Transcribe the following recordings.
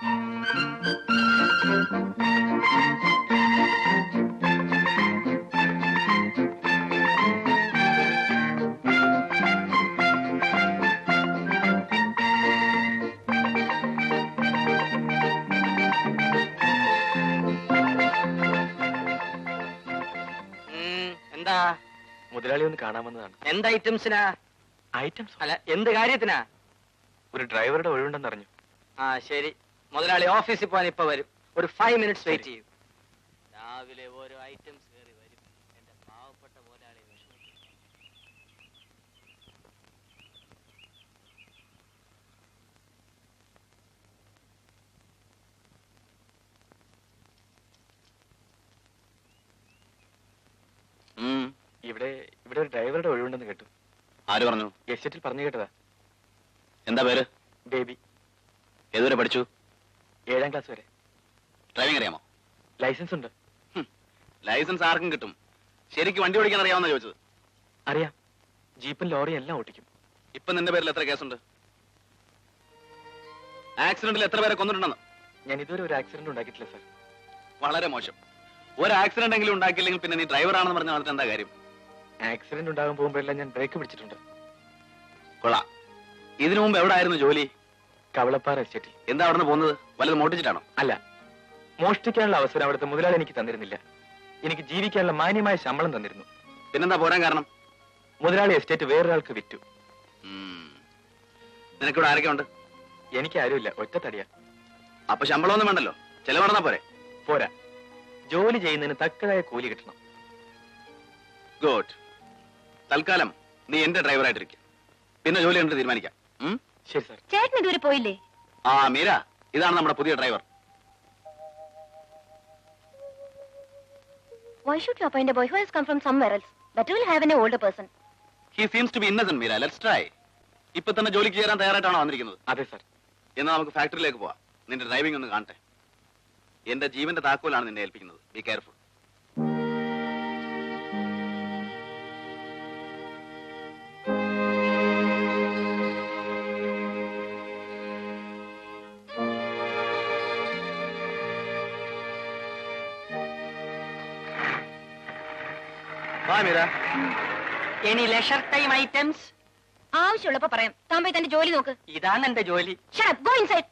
എന്താ? മുതലാളി ഒന്ന് കാണാമെന്നതാണ്. എന്ത് ഐറ്റംസിനാ? ഐറ്റംസ് അല്ല, എന്ത് കാര്യത്തിനാ? ഒരു ഡ്രൈവറുടെ ഒഴിവുണ്ടെന്ന് അറിഞ്ഞു. ആ ശരി, മുതലാളി ഓഫീസിൽ പോകാൻ ഇപ്പൊ വരും. ഒരു 5 minutes വെയിറ്റ് ചെയ്യും. രാവിലെ ഓരോ ഐറ്റംസ് കയറി വരും. എന്റെ പാവപ്പെട്ട മുതലാളി വിഷമിക്കും. ഇവിടെ ഒരു ഡ്രൈവറുടെ ഒഴിവുണ്ടെന്ന് കേട്ടു. ആര് പറഞ്ഞു? എസ്റ്റേറ്റിൽ പറഞ്ഞു കേട്ടതാ. എന്താ പേര്? ബേബി. ഏതുവരെ പഠിച്ചു? 7ാം ക്ലാസ് വരെ. ഡ്രൈവിംഗ് അറിയാമോ? ലൈസൻസ് ഉണ്ട്. ലൈസൻസ് ആർക്കും കിട്ടും. ശരിക്ക് വണ്ടി ഓടിക്കാൻ അറിയാമെന്നാ ചോദിച്ചത്. അറിയാം. ജീപ്പും ലോറിയും എല്ലാം ഓടിക്കും. ഇപ്പൊ നിന്റെ പേരിൽ എത്ര കേസുണ്ട്? ആക്സിഡന്റിൽ എത്ര പേരെ കൊന്നിട്ടുണ്ടെന്ന്? ഞാൻ ഇതുവരെ ഒരു ആക്സിഡന്റ് ഉണ്ടാക്കിയിട്ടില്ല സാർ. വളരെ മോശം. ഒരു ആക്സിഡന്റ് എങ്കിലും ഉണ്ടാക്കിയില്ലെങ്കിൽ പിന്നെ നീ ഡ്രൈവർ ആണെന്ന് പറഞ്ഞാൽ അതിന് എന്താ കാര്യം? ആക്സിഡന്റ് ഉണ്ടാകാൻ പോകുമ്പോഴെല്ലാം ഞാൻ ബ്രേക്ക് പിടിച്ചിട്ടുണ്ട്. കൊള്ളാം. ഇതിനു മുമ്പ് എവിടെ ആയിരുന്നു ജോലി? കവളപ്പാറ എസ്റ്റേറ്റിൽ. എന്താ അവിടെ നിന്ന് പോകുന്നത്? വല്ലതും മോട്ടിച്ചിട്ടാണോ? അല്ല, മോഷ്ടിക്കാനുള്ള അവസരം അവിടുത്തെ മുതലാളി എനിക്ക് തന്നിരുന്നില്ല. എനിക്ക് ജീവിക്കാനുള്ള മാന്യമായ ശമ്പളം തന്നിരുന്നു. പിന്നെന്താ പോരാൻ കാരണം? മുതലാളി എസ്റ്റേറ്റ് വേറൊരാൾക്ക് വിറ്റു. നിനക്കിവിടെ ആരൊക്കെ ഉണ്ട്? എനിക്ക് ആരുമില്ല, ഒറ്റ തടിയാ. അപ്പൊ ശമ്പളമൊന്നും വേണ്ടല്ലോ, ചെലവടന്നാ പോരെ? പോരാ, ജോലി ചെയ്യുന്നതിന് തക്കതായ കൂലി കിട്ടണം. ഗുഡ്. തൽക്കാലം നീ എന്റെ ഡ്രൈവറായിട്ടിരിക്കും. പിന്നെ ജോലി കണ്ടിട്ട് തീരുമാനിക്കാം. ശരി സാർ. ചേട്ടൻ ഇതുവരെ പോയില്ലേ? ആ മീര, ഇതാണ് നമ്മുടെ പുതിയ driver. Why should you appoint a boy who has come from somewhere else? Better will have an older person. He seems to be innocent, Meera. Let's try. ഇപ്പൊ തന്നെ ജോലിക്ക് ചേരാൻ തയ്യാറായിട്ടാണോ വന്നിരിക്കുന്നത്? അതെ സാർ. എന്നാ നമുക്ക് ഫാക്ടറിയിലേക്ക് പോവാം. നിന്റെ ഡ്രൈവിംഗ് ഒന്ന് കാണട്ടെ. എന്റെ ജീവന്റെ താക്കോലാണ് നിന്നെ ഏൽപ്പിക്കുന്നത്. Be careful. Any leisure time items? ആവശ്യമുള്ളപ്പോ പറയാം. താൻ പോയി തന്റെ ജോലി നോക്ക്. ഇതാണ് എന്റെ ജോലി. Shut up. Go inside.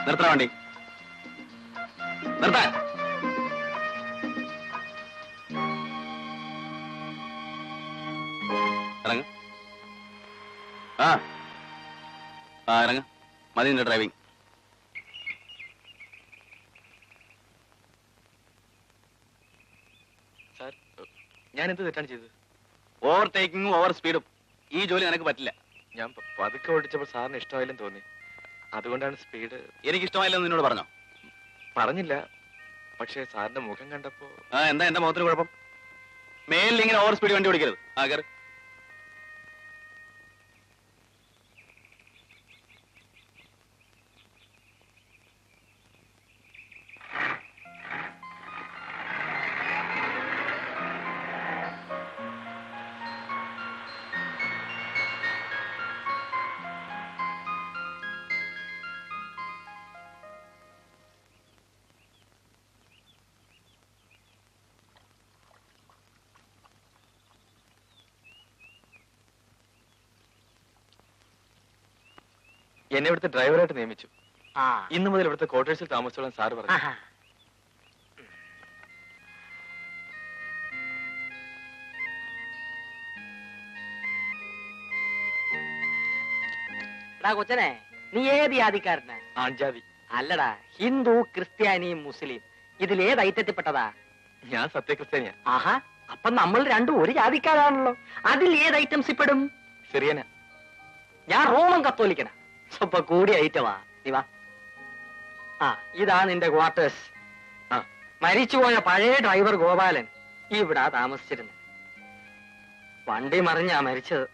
നിർത്തണ വണ്ടി. നിർത്താൻ. ഇറങ്ങ. ഇറങ്ങ. മതി നിന്റെ ഡ്രൈവിംഗ്. സാർ, ഞാൻ എന്ത് തെറ്റാണ് ചെയ്തത്? ഓവർ ടേക്കിങ്ങും ഓവർ സ്പീഡും. ഈ ജോലി നിനക്ക് പറ്റില്ല. ഞാൻ പതുക്കെ ഓടിച്ചപ്പോൾ സാറിന് ഇഷ്ടമായില്ലെന്ന് തോന്നി. അതുകൊണ്ടാണ് സ്പീഡ്. എനിക്ക് ഇഷ്ടമായില്ലെന്ന് നിന്നോട് പറഞ്ഞോ? പറഞ്ഞില്ല, പക്ഷേ സാറിന്റെ മുഖം കണ്ടപ്പോ. എന്താ എന്റെ മുഖത്തിന് കുഴപ്പം? മേലിൽ ഇങ്ങനെ ഓവർ സ്പീഡ് വണ്ടി ഓടിക്കരുത്. കയറി. എന്നെ ഇവിടുത്തെ ഡ്രൈവറായിട്ട് നിയമിച്ചു. ഇന്നു മുതൽ ഇവിടുത്തെ ക്വാർട്ടേഴ്സിൽ താമസിച്ചോളാൻ സാറ് പറഞ്ഞു. കൊച്ചനെ, നീ ഏത് ജാതിക്കാരനാ? ആൺജാതി. അല്ലടാ, ഹിന്ദു, ക്രിസ്ത്യാനി, മുസ്ലിം, ഇതിൽ ഏത് ഐറ്റത്തിൽപ്പെട്ടതാ? ഞാൻ സത്യക്രിസ്ത്യാനിയാ. ആഹാ, അപ്പൊ നമ്മൾ രണ്ടും ഒരു ജാതിക്കാരാണല്ലോ. അതിൽ ഏത് ഐറ്റംസ് ഇപ്പെടും? സിറിയന. ഞാൻ റോമൻ കത്തോലിക്കനാ. സ്വപ്പ കൂടിയ ഐറ്റമാ. നീ വാ. ഇതാ നിന്റെ ക്വാർട്ടേഴ്സ്. മരിച്ചുപോയ പഴയ ഡ്രൈവർ ഗോപാലൻ ഇവിടാ താമസിച്ചിരുന്നത്. വണ്ടി മറിഞ്ഞാ മരിച്ചത്.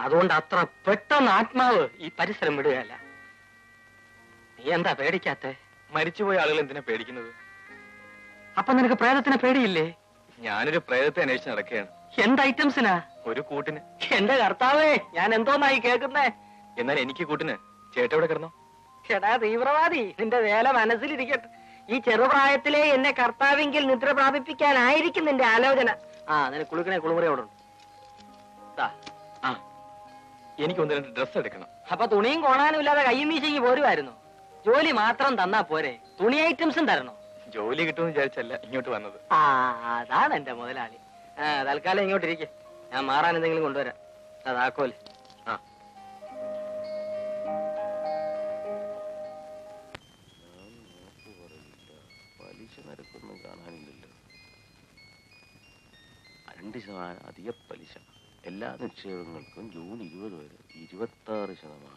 അതുകൊണ്ട് അത്ര പെട്ടെന്ന് ആത്മാവ് ഈ പരിസരം വിടുകയല്ല. നീ എന്താ പേടിക്കാത്തെ? മരിച്ചുപോയ ആളുകൾ എന്തിനാ പേടിക്കുന്നത്? അപ്പൊ നിനക്ക് പ്രേതത്തിനെ പേടിയില്ലേ? ഞാനൊരു പ്രേതത്തെ അന്വേഷിച്ച് നടക്കുകയാണ്. എന്ത് ഐറ്റംസിനാ? ഒരു കൂട്ടിന്. എന്റെ കർത്താവേ, ഞാൻ എന്തോന്നായി കേൾക്കുന്നേ. എന്നാൽ എനിക്ക് കൂട്ടിന് ചേട്ട ഇവിടെ കിടന്നോ? എടാ തീവ്രവാദി, നിന്റെ വേല മനസ്സിലിരിക്കട്ടെ. ഈ ചെറുപ്രായത്തിലെ എന്നെ കർത്താവെങ്കിൽ നിദ്ര പ്രാപിപ്പിക്കാനായിരിക്കും നിന്റെ ആലോചന. നിനക്ക് കുളിക്കണേ കുളിമുറി അവിടെ ഉണ്ട്. എനിക്ക് 1-2 ഡ്രസ് എടുക്കണം. അപ്പൊ തുണിയും കോണാനും ഇല്ലാതെ കയ്യും വീശിക്ക് പോരുമായിരുന്നു. ജോലി മാത്രം തന്നാ പോരെ, തുണി ഐറ്റംസും തരണോ? ജോലി കിട്ടുമെന്ന് വിചാരിച്ചല്ല ഇങ്ങോട്ട് വന്നത്. അതാണ് എന്റെ മുതലാളി. തൽക്കാലം ഇങ്ങോട്ടിരിക്കെ, ഞാൻ മാറാൻ എന്തെങ്കിലും കൊണ്ടുവരാം. അതാക്കോല്. പലിശ നിരക്കൊന്നും കാണാനില്ലല്ലോ. 2% അധിക പലിശ. എല്ലാ നിക്ഷേപങ്ങൾക്കും ജൂൺ 20 വരെ 26%,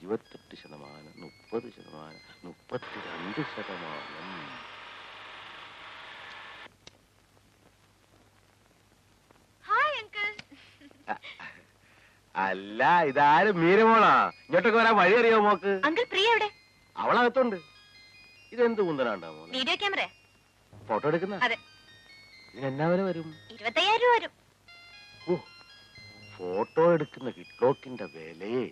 28%, 30%, 32%. അല്ല, ഇതാരും മീരമോളാ? ഇങ്ങോട്ടൊക്കെ വരാൻ വഴി അറിയോ മോക്ക്? അങ്കിൾ പ്രിയ എവിടെ? അവളകത്തുണ്ട്. ഇതെന്ത് കുന്തനാണ്ടാ മോളെ? Video camera. ഫോട്ടോ എടുക്കുന്ന? അതെ. ഇതിനെന്നാ വില വരും? 25,000 രൂപ വരും. ഫോട്ടോ എടുക്കുന്ന കിറ്റ്ലോക്കിന്റെ വിലയെ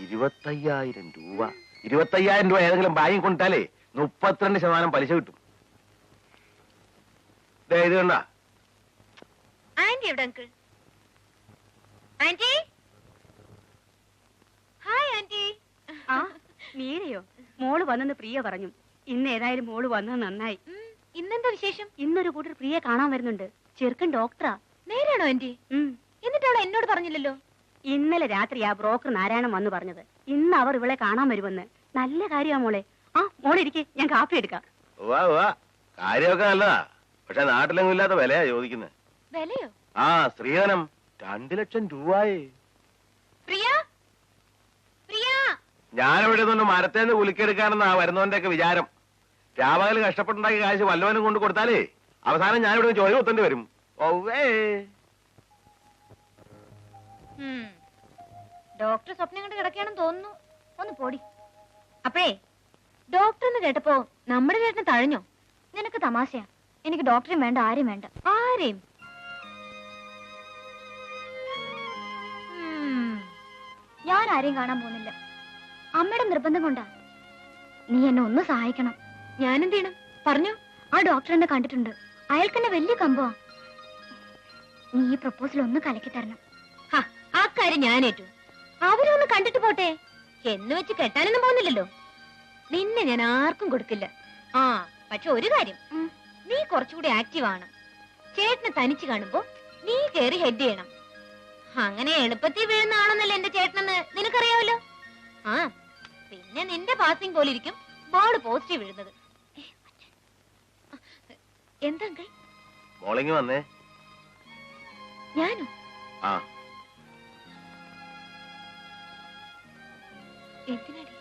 25,000 രൂപ. 25,000 രൂപ ഏതെങ്കിലും ബാങ്കിൽ കൊണ്ടിട്ടാലേ 32% പലിശ കിട്ടും. ഇത് കണ്ട. ആന്റി എവിടെ അങ്കിൾ? Aunty, hi aunty. മീരയോ? മോള് വന്നെന്ന് പ്രിയ പറഞ്ഞു. ഇന്ന് ഏതായാലും മോള് വന്നത് നന്നായി. ഇന്നെന്താ വിശേഷം? ഇന്നൊരു കൂട്ടർ പ്രിയെ കാണാൻ വരുന്നുണ്ട്. ചെറുക്കൻ ഡോക്ടറാ. നേരാണോ ആന്റി? എന്നിട്ട് അവൾ എന്നോട് പറഞ്ഞില്ലല്ലോ. ഇന്നലെ രാത്രി ആ ബ്രോക്കർ നാരായണൻ വന്നു പറഞ്ഞത്. ഇന്ന് അവർ ഇവളെ കാണാൻ വരുമെന്ന്. നല്ല കാര്യമാ മോളെ. മോളെ ഇരിക്കെ, ഞാൻ കാപ്പി എടുക്കാം. കാര്യമൊക്കെ നല്ലതാ. പക്ഷെ നാട്ടിലെങ്ങും ഇല്ലാത്ത വിലയാ ചോദിക്കുന്നത്. വിലയോ? സ്ത്രീധനം 2 ലക്ഷം രൂപയെ. പ്രിയ, പ്രിയ. ഞാനിവിടെ നിന്ന് മരത്തേന്ന് കുലുക്കിയെടുക്കാനെന്നാ വരുന്നവന്റെ ഒക്കെ വിചാരം. രാപകല് കഷ്ടപ്പെട്ടുണ്ടാക്കിയ കാശ് വല്ലവനും കൊണ്ട് കൊടുത്താലേ അവസാനം ഞാനിവിടെ ചോദ്യം കുത്തേണ്ടി വരും. ഡോക്ടർ സ്വപ്നം കണ്ട് കിടക്കുകയാണെന്ന് തോന്നുന്നു. ഒന്ന് പോടി. അപ്പഴേ ഡോക്ടർ എന്ന് കേട്ടപ്പോ നമ്മുടെ ചേട്ടന് തഴഞ്ഞോ? നിനക്ക് തമാശയാ. എനിക്ക് ഡോക്ടറെയും വേണ്ട, ആരെയും വേണ്ട. ആരെയും? ഞാൻ ആരെയും കാണാൻ പോകുന്നില്ല. അമ്മയുടെ നിർബന്ധം കൊണ്ടാ. നീ എന്നെ ഒന്ന് സഹായിക്കണം. ഞാൻ എന്ത് ചെയ്യണം? പറഞ്ഞു. ആ ഡോക്ടർ എന്നെ കണ്ടിട്ടുണ്ട്. അയാൾക്ക് എന്നെ വലിയ കമ്പമാ. നീ ഈ പ്രപ്പോസൽ ഒന്ന് കലക്കി തരണം. ആ കാര്യം ഞാൻ ഏറ്റു. അവരൊന്ന് കണ്ടിട്ട് പോട്ടെ. എന്ന് വെച്ച് കെട്ടാനൊന്നും പോകുന്നില്ലല്ലോ. നിന്നെ ഞാൻ ആർക്കും കൊടുക്കില്ല. പക്ഷെ ഒരു കാര്യം, നീ കുറച്ചുകൂടി ആക്റ്റീവ് ആണ്. ചേട്ടനെ തനിച്ച് കാണുമ്പോ നീ കയറി ഹെഡ് ചെയ്യണം. അങ്ങനെ എളുപ്പത്തിൽ വീഴുന്ന ആളൊന്നല്ല എന്റെ ചേട്ടനെന്ന് നിനക്കറിയാമല്ലോ. പിന്നെ നിന്റെ പാസിംഗ് പോലെ ഇരിക്കും ബോൾ പോസ്റ്റ് വീഴുന്നത്. എന്താ അങ്കിൾ? മോളിങ് വന്നേ. ഞാനോ? എന്തിനാടി?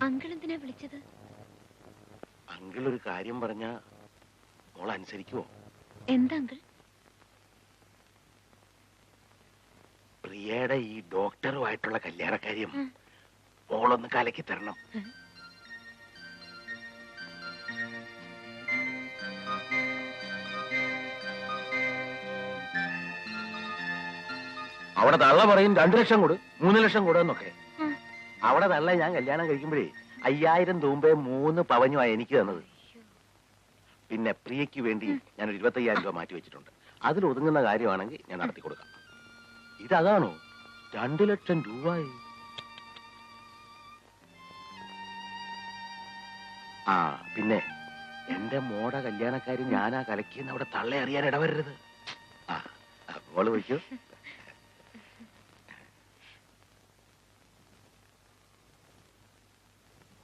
അങ്കിൾ എന്തിനാ വിളിച്ചത്? അങ്കിൾ ഒരു കാര്യം പറഞ്ഞ മോൾ അനുസരിക്കുവോ? എന്താ അങ്കിൾ? പ്രിയയുടെ ഈ ഡോക്ടറുമായിട്ടുള്ള കല്യാണക്കാര്യം മോളൊന്ന് കലക്കി തരണം. അവിടെ തള്ള പറയും 2 ലക്ഷം കൊടു, 3 ലക്ഷം കൊടുന്നൊക്കെ. അവിടെ തള്ള ഞാൻ കല്യാണം കഴിക്കുമ്പോഴേ 5,000 തൂമ്പേ 3 പവനുമായി എനിക്ക് തന്നത്. പിന്നെ പ്രിയയ്ക്ക് വേണ്ടി ഞാനൊരു 25,000 രൂപ മാറ്റി വെച്ചിട്ടുണ്ട്. അതിൽ ഒതുങ്ങുന്ന കാര്യമാണെങ്കിൽ ഞാൻ നടത്തി കൊടുക്കാം. ഇതതാണോ 2 ലക്ഷം രൂപയായി? പിന്നെ എന്റെ മോടെ കല്യാണക്കാരി ഞാനാ കലക്കിയെന്ന് അവിടെ തള്ളെ അറിയാൻ ഇടവരരുത്. മോള് വയ്ക്കൂ.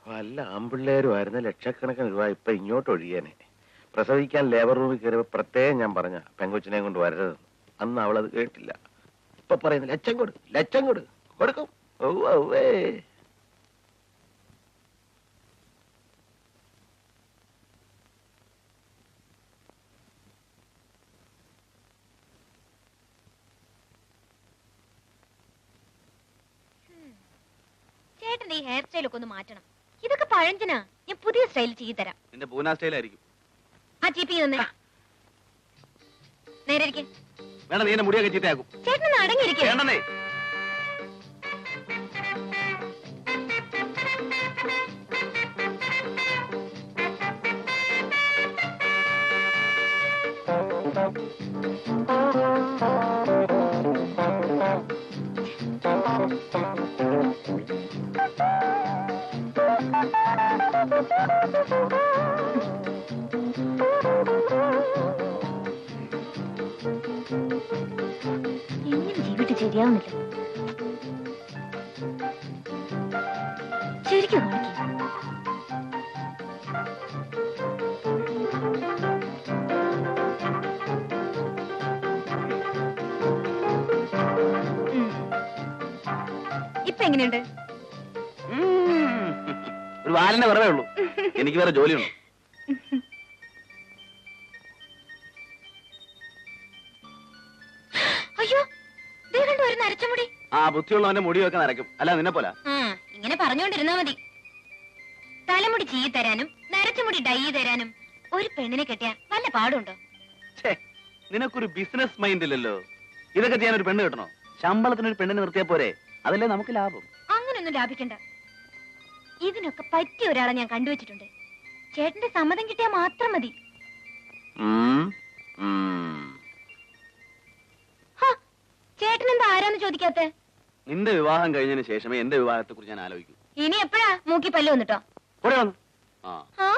വല്ല ആമ്പിള്ളേരുമായിരുന്ന ലക്ഷക്കണക്കിന് രൂപ ഇപ്പൊ ഇങ്ങോട്ട് ഒഴിയാനെ. പ്രസവിക്കാൻ ലേബർ റൂമിൽ കയറിയപ്പോ പ്രത്യേകം ഞാൻ പറഞ്ഞ പെങ്കൊച്ചിനെ കൊണ്ട് വരരുതെന്ന്. അന്ന് അവളത് കേട്ടില്ല. ഇപ്പൊ പറയുന്നു ലക്ഷം കൊടു, ലക്ഷം കൊടു, കൊടുക്കും. ചേട്ടൻ ഈ ഹെയർ സ്റ്റൈലൊക്കെ ഒന്ന് മാറ്റണം. ഇതൊക്കെ പഴഞ്ചനാ. ഞാൻ പുതിയ സ്റ്റൈൽ ചെയ്തു തരാം. നിന്റെ പൂന സ്റ്റൈലായിരിക്കും. ആ ചീപ്പി തന്നെ നേരെ ഇരിക്കെ. വേണ്ട, നീ എന്നെ മുടിയൊക്കെ ചീത്തയാക്കും. ചേട്ടൻ അടങ്ങിയിരിക്കെ. വേണ്ടേ? എങ്ങനെ ജീവിട്ട് ശരിയാവുന്നില്ല. ശരിക്കും കാണിക്കും. ഇപ്പൊ എങ്ങനെയുണ്ട്? ഒരു വാലിന്റെ കുറവേ ഉള്ളൂ. എനിക്ക് വേറെ ജോലിയുണ്ട്. അയ്യോ, ദേ കണ്ടോ ഒരു നരച്ചമുടി. ആ ബുദ്ധിയുള്ളവന്റെ മുടിയൊക്കെ നരയ്ക്കും. അല്ല നിന്നെ പോലെ. ഇങ്ങനെ പറഞ്ഞുകൊണ്ടിരുന്നാ മതി. തലമുടി ചീ തരാനും നരച്ചമുടി ഡൈ തരാനും ഒരു പെണ്ണിനെ കെട്ടിയാ വല്ല പാടുണ്ടോ? നിനക്കൊരു ബിസിനസ് മൈൻഡ് ഇല്ലല്ലോ. ഇതൊക്കെ ചെയ്യാൻ ഒരു പെണ്ണ് കിട്ടണോ? ശമ്പളത്തിന് ഒരു പെണ്ണിനെ നിർത്തിയാ പോരെ? അതല്ലേ നമുക്ക് ലാഭം. അങ്ങനൊന്നും ലാഭിക്കണ്ട. ഇതിനൊക്കെ പറ്റിയ ഒരാളെ ഞാൻ കണ്ടുവച്ചിട്ടുണ്ട്. ചേട്ടന്റെ സമ്മതം കിട്ടിയാ മാത്രം മതി. ചേട്ടൻ എന്താ ആരാന്ന് ചോദിക്കാത്തെ? നിന്റെ വിവാഹം കഴിഞ്ഞതിന് ശേഷമേ എന്റെ വിവാഹത്തെ കുറിച്ച് ഞാൻ ആലോചിക്കൂ. ഇനി എപ്പോഴാ മൂക്കി പല്ല് വന്നിട്ടോ? കൂടെ വന്നു. ആ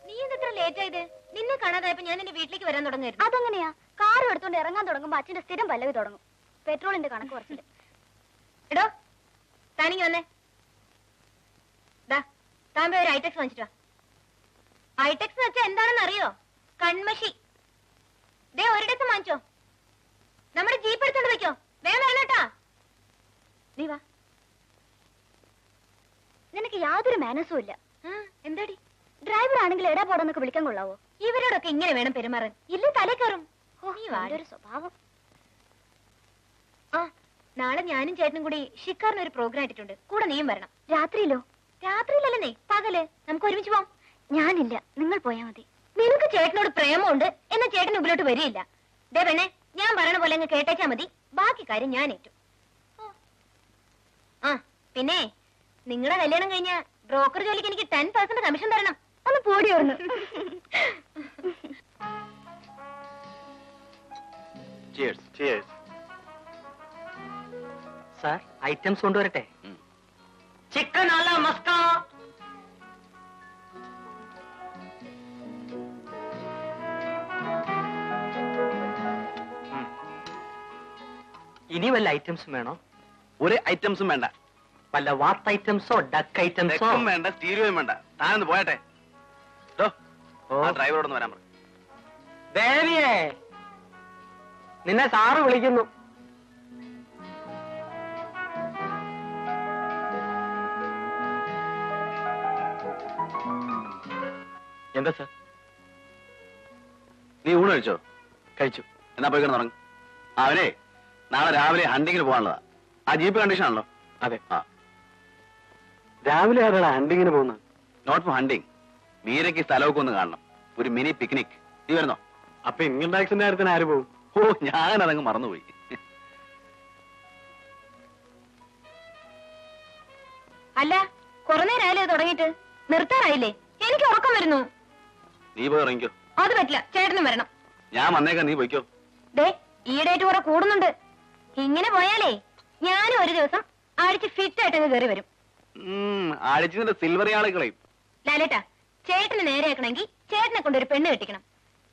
നീ എന്തെത്ര ലേറ്റ് ആയത്? നിന്നെ കാണാതായപ്പോ ഞാൻ എന്റെ വീട്ടിലേക്ക് വരാൻ തുടങ്ങായിരുന്നു. അതെങ്ങനെയാ? കാർ എടുത്തോണ്ട് ഇറങ്ങാൻ തുടങ്ങുമ്പോ അച്ഛന്റെ സ്ഥിരം പല്ലവി തുടങ്ങും. പെട്രോളിന്റെ കണക്ക് കുറച്ചില്ല. എടോ താനിങ്ങി വന്നേ. താൻ പോയി ഒരു ഐടെക്സ് വാങ്ങിച്ചിട്ടാ. ഐടെക്സ് എന്ന് വെച്ചാൽ എന്താണെന്ന് അറിയോ? കൺമഷി. ദേ ഒരിടത്ത് വാങ്ങിച്ചോ. നമ്മുടെ ജീപ്പ് എടുത്തോണ്ട് വെക്കോ. വേഗം വരണേട്ടാ. നീ വാ. നിനക്ക് യാതൊരു മാനസും ഇല്ല. എന്താടി? ഡ്രൈവർ ആണെങ്കിൽ എടാ പോടാന്നൊക്കെ വിളിക്കാൻ കൊള്ളാവോ? ഇവരോടൊക്കെ ഇങ്ങനെ വേണം പെരുമാറാൻ. ഇല്ല തലേ കയറും. ഒരു സ്വഭാവം. ആ നാളെ ഞാനും ചേട്ടനും കൂടി ഷിക്കാറിന് ഒരു പ്രോഗ്രാം ഇട്ടിട്ടുണ്ട്. കൂടെ നീയും വരണം. രാത്രിയിലോ? രാത്രിയിലല്ലേ, പകല്. നമുക്ക് ഒരുമിച്ച് പോവാം. ഞാനില്ല, നിങ്ങൾ പോയാ മതി. നിനക്ക് ചേട്ടനോട് പ്രേമമുണ്ട് എന്നാ ചേട്ടൻ മുമ്പിലോട്ട് വരികയില്ല. ദേ പെണ്ണെ, ഞാൻ പറയണ പോലെ അങ്ങ് കേട്ടേച്ചാ മതി. ബാക്കി കാര്യം ഞാൻ ഏറ്റു. ആ പിന്നെ നിങ്ങളുടെ കല്യാണം കഴിഞ്ഞ ബ്രോക്കർ ജോലിക്ക് എനിക്ക് 10% കമ്മീഷൻ തരണം. ഒന്ന് പോടി ഓർന്ന്. സാർ ഐറ്റംസ് കൊണ്ടുവരട്ടെ? ചിക്കൻ അല്ല മസ്ക. ഇനി വല്ല ഐറ്റംസും വേണോ? ഒരു ഐറ്റംസും വേണ്ട. വല്ല വാട്ട് ഐറ്റംസോ ഡക്ക് ഐറ്റംസോ? വേണ്ട, സ്റ്റീരിയോയും വേണ്ട. താനൊന്ന് പോയട്ടെ. ഡ്രൈവറോടൊന്ന് വരാൻ പറ. ദേവിയേ, നിന്നെ സാറ് വിളിക്കുന്നു. എന്താ സാർ? നീ ഊണ് കഴിച്ചോ? കഴിച്ചു. എന്നാ പോയി കിടന്നുറങ്ങും. അവനെ നാളെ രാവിലെ ഹണ്ടിങ്ങിന് പോകാനുള്ളതാ. ആ ജീപ്പ് കണ്ടീഷൻ ആണല്ലോ? അതെ. ആ രാവിലെ ആരാണ് ഹണ്ടിങ്ങിന് പോകുന്നത്? Not four hunting. മീരയ്ക്ക് സ്ഥലമൊക്കെ ഒന്ന് കാണണം. ഒരു മിനി പിക്നിക്. നീ വരുന്നോ? അപ്പൊ ഇൻകം ടാക്സിന്റെ കാര്യത്തിന് ആര് പോകും? ഓ, ഞാനതങ്ങ് മറന്നുപോയി. അല്ല, കുറെ നേരമായാലേ തുടങ്ങിയിട്ട്? നിർത്താറായില്ലേ? എനിക്ക് ഉറക്കം വരുന്നു. നീ പോയി ഇറങ്ങിക്കോ. അത് പറ്റില്ല, ചേട്ടനും വരണം. ഞാൻ വന്നേക്കാം, നീ പോയിക്കോ. ദേ ഈയിടെയായിട്ട് കുറെ കൂടുന്നുണ്ട്. ഇങ്ങനെ പോയാലേ ഞാനും ഒരു ദിവസം അടിച്ച് ഫിറ്റ് ആയിട്ട് കയറി വരും. അടിച്ചിന്റെ സിൽവർ ആളുകളെയും. ലാലേട്ടാ, ചേട്ടന് നേരെയാക്കണമെങ്കിൽ ചേട്ടനെ കൊണ്ട് ഒരു പെണ്ണ് കെട്ടിക്കണം.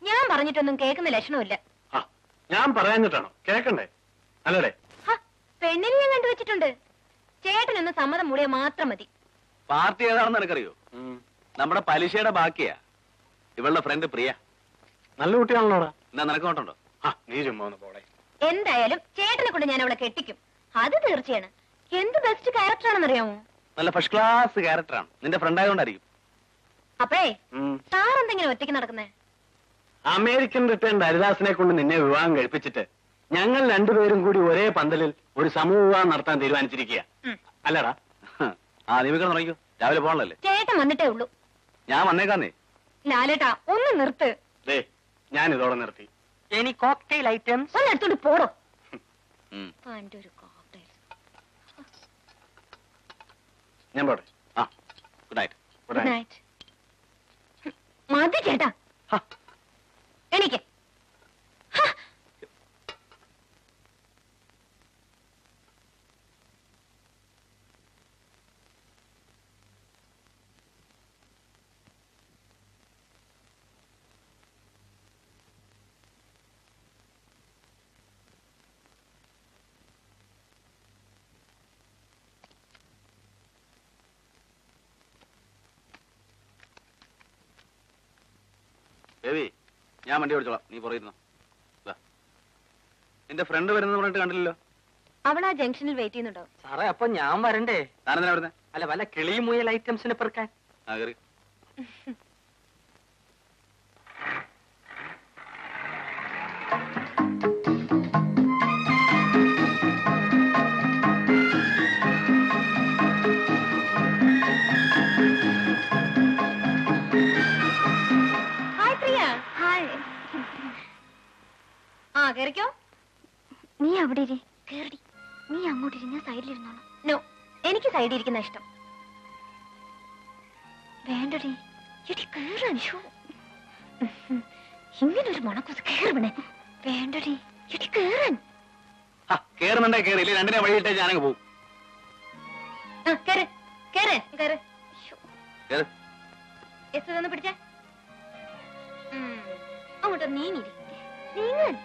ഞാൻ പറഞ്ഞിട്ടൊന്നും കേൾക്കുന്ന ലക്ഷണമില്ല. ഞാൻ പറയാഞ്ഞിട്ടാണോ? കേക്കണ്ടേ? അല്ലേ? പെണ്ണിനെ ഞാൻ കണ്ടുവച്ചിട്ടുണ്ട്. ചേട്ടനൊന്ന് സമ്മതം മൂടിയാൽ മാത്രം മതി. പാർട്ടി ഏതാണെന്ന് എനിക്കറിയോ? നമ്മുടെ പലിശയുടെ ബാക്കിയാ. ഇവളുടെ ഫ്രണ്ട് പ്രിയ. നല്ല കുട്ടിയാണല്ലോടാ. എന്നാ നിനക്ക് നോട്ടുണ്ടോ? നീ ചുമ്മാ ഒന്ന് പോളെ. എന്തായാലും ചേട്ടനെ കൊണ്ട് ഞാൻ അവളെ കെട്ടിക്കും. അത് തീർച്ചയാണ്. എന്ത് ബെസ്റ്റ് ക്യാരക്ടർ ആണെന്നറിയാമോ? നല്ല ഫസ്റ്റ് ക്ലാസ് ക്യാരക്ടറാണ്. നിന്റെ ഫ്രണ്ട് ആയതുകൊണ്ടായിരിക്കും. അപ്പേ സാർ എന്തെങ്കിലും ഒറ്റയ്ക്ക് നടക്കുന്നേ? അമേരിക്കൻ റിട്ടേൺ ഹരിദാസിനെ കൊണ്ട് നിന്നെ വിവാഹം കഴിപ്പിച്ചിട്ട് ഞങ്ങൾ രണ്ടുപേരും കൂടി ഒരേ പന്തലിൽ ഒരു സമൂഹ വിവാഹം നടത്താൻ തീരുമാനിച്ചിരിക്കുക. അല്ലടാ? ആ നീ വെക്കണം തുടങ്ങിക്കോ. രാവിലെ പോകണല്ലേ? ചേട്ടൻ വന്നിട്ടേ ഉള്ളൂ. ഞാൻ വന്നേക്കാന്നേ. ലാലേട്ടാ ഒന്ന് നിർത്ത്. ഞാൻ ഇതോടെ നിർത്തി. Any cocktail items? ഒന്ന് എടുത്തോണ്ട് പോടോ. എന്റെ ഒരു കോക്ടെയിൽ. ഞാൻ പോട്ടെ. ആ ഗുഡ് നൈറ്റ്. Good night. മതി ചേട്ടാ, എനിക്ക് ബേബി ഞാൻ വണ്ടി ഓടിച്ചോളാം, നീ പുറയിരുന്നോ. നിന്റെ ഫ്രണ്ട് വരുന്നത് പറഞ്ഞിട്ട് കണ്ടില്ലല്ലോ. അവൾ ആ ജംഗ്ഷനിൽ വെയിറ്റ് ചെയ്യുന്നുണ്ടോ? സാറേ അപ്പൊ ഞാൻ വരണ്ടേ? താനെന്തിനാ വരുന്നേ? അല്ല വല്ല കിളി മുയൽ ഐറ്റംസിനെ പെറുക്കാൻ. ആ കയറി. ഹായ് പ്രിയ. ഹായ്. ആ കേറിക്കോ. നീ അവിടെ ഇരി. കേറി. നീ അങ്ങോട്ട് ഇരി, ഞാൻ സൈഡിലിരുന്നോളാം. നോ, എനിക്ക് സൈഡിൽ ഇരിക്കുന്ന ഇഷ്ടം. വേണ്ടടി, എടി കേറാൻ. ഇങ്ങനൊരു മണക്കൂസ് കേറുവണേ. വേണ്ടടി, എടി കേറാൻ. കേറുന്നുണ്ടേ കേറി, ഇല്ലേ രണ്ടിനെ വഴിയിട്ടേ ഞാനങ്ങ് പോകും. കേറ് കേറ് കേറ്. കേറ്. ഒന്ന് പിടിച്ചേ. അങ്ങോട്ട് നീങ്ങിരി. നീങ്ങാൻ.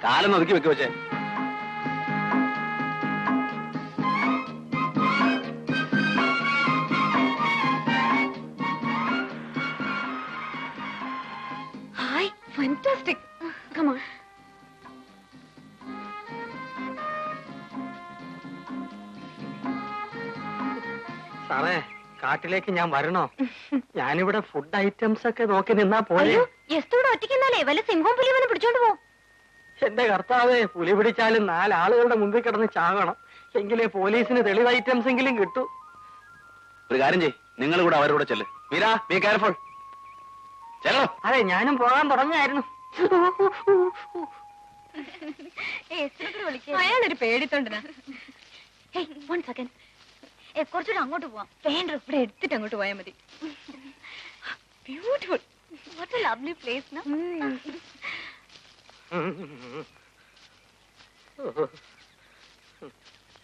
കാലം ഒതുക്കി വെക്ക് വെച്ചേ. Hi, fantastic. Come on. സാറേ കാട്ടിലേക്ക് ഞാൻ വരണോ? ഞാനിവിടെ ഫുഡ് ഐറ്റംസ് ഒക്കെ നോക്കി നിന്നാ പോലെ. അയ്യോ, എസ്തൂടെ ഒറ്റയ്ക്കെന്നാലേ വല്ല സിംഹവും പുലിയും വന്ന് പിടിച്ചോണ്ട് പോ. എന്റെ കർത്താവേ, പുലി പിടിച്ചാലും 4 ആളുകളുടെ മുമ്പിൽ കിടന്ന് ചാകണം. എങ്കിലേ പോലീസിന് തെളിവ് ഐറ്റംസ് എങ്കിലും കിട്ടൂ. ഒരു കാര്യം ചെയ്, നിങ്ങൾ കൂടെ അവരോട് ചെല്ല്. Meera, be careful. ചെല്ലോ. അതെ, ഞാനും പോകാൻ തുടങ്ങായിരുന്നു. അയാളൊരു പേടിത്തൊണ്ടനാ. കുറച്ചുകൂടെ അങ്ങോട്ട് പോവാം. വേണ്ട, ഇവിടെ എടുത്തിട്ട് അങ്ങോട്ട് പോയാൽ മതി. Beautiful. What A lovely place.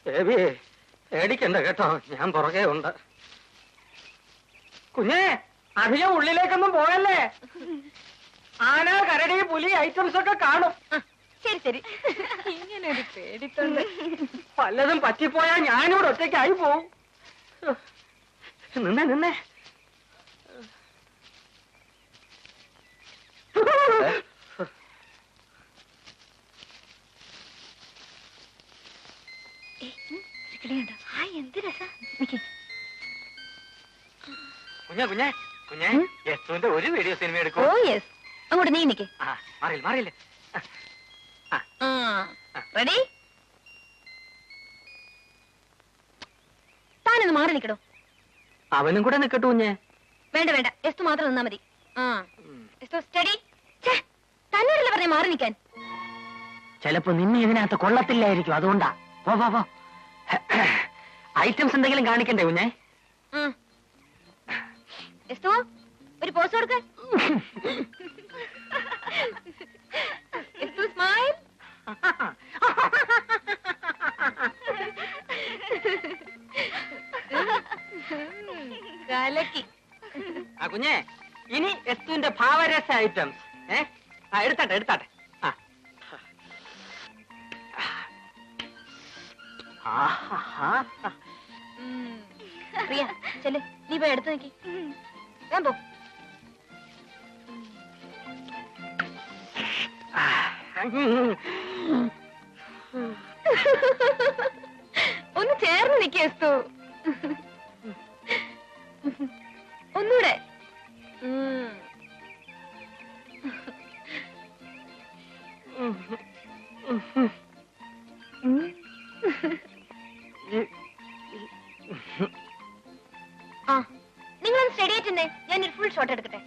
Baby പേടിക്കണ്ട കേട്ടോ, ഞാൻ പുറകെ ഉണ്ട്. കുഞ്ഞേ, അധികം ഉള്ളിലേക്കൊന്നും പോയല്ലേ. ആന, കരടി, പുലി ഐറ്റംസ് ഒക്കെ കാണും. ശരി ശരി. ഇങ്ങനെ ഒരു പേടിത്തൊണ്ട്. പലതും പറ്റിപ്പോയാ ഞാനിവിടെ ഒറ്റയ്ക്കായി പോവും. നിന്നെ നിന്നെ എന്ത് രസം. കുഞ്ഞേ കുഞ്ഞേ കുഞ്ഞേ, യസുവിന്റെ ഒരു വീഡിയോ സിനിമ എടുക്കും. Oh yes. അങ്ങോട്ട് നീ നിക്ക്. മാറിയില്ല മാറിയില്ലേ. റെഡി? താനൊന്ന് മാറി നിക്കടോ. അവനും കൂടെ നിക്കട്ടു കുഞ്ഞേ. വേണ്ട വേണ്ട, എസ്തു മാത്രം നിന്നാ മതി. സ്റ്റഡി. തന്നോടല്ലേ പറഞ്ഞ മാറി നിൽക്കാൻ. ചിലപ്പോ നിന്നെ ഇതിനകത്ത് കൊള്ളത്തില്ലായിരിക്കും, അതുകൊണ്ടാ. പോ പോ പോ. ഐറ്റംസ് എന്തെങ്കിലും കാണിക്കണ്ടേ കുഞ്ഞേ? എസ്തു, ഒരു പോസ് കൊടുക്ക. എസ്തു സ്മൈൽ. കലക്കി. കുഞ്ഞേ, ഇനി എസ്തുവിന്റെ ഭാവരസ ഐറ്റംസ്. എടുത്താട്ടെ എടുത്താട്ടെ. പ്രിയ ചെല്ലേ നീ പോയി എടുത്തു നോക്കി ഞാൻ പോ ഒന്ന് ചേർന്ന് നിൽക്കു ഒന്നൂടെ ആ നിങ്ങളൊന്ന് സ്റ്റഡി ആയിട്ടേ ഞാനൊരു ഫുൾ ഷോട്ട് എടുക്കട്ടെ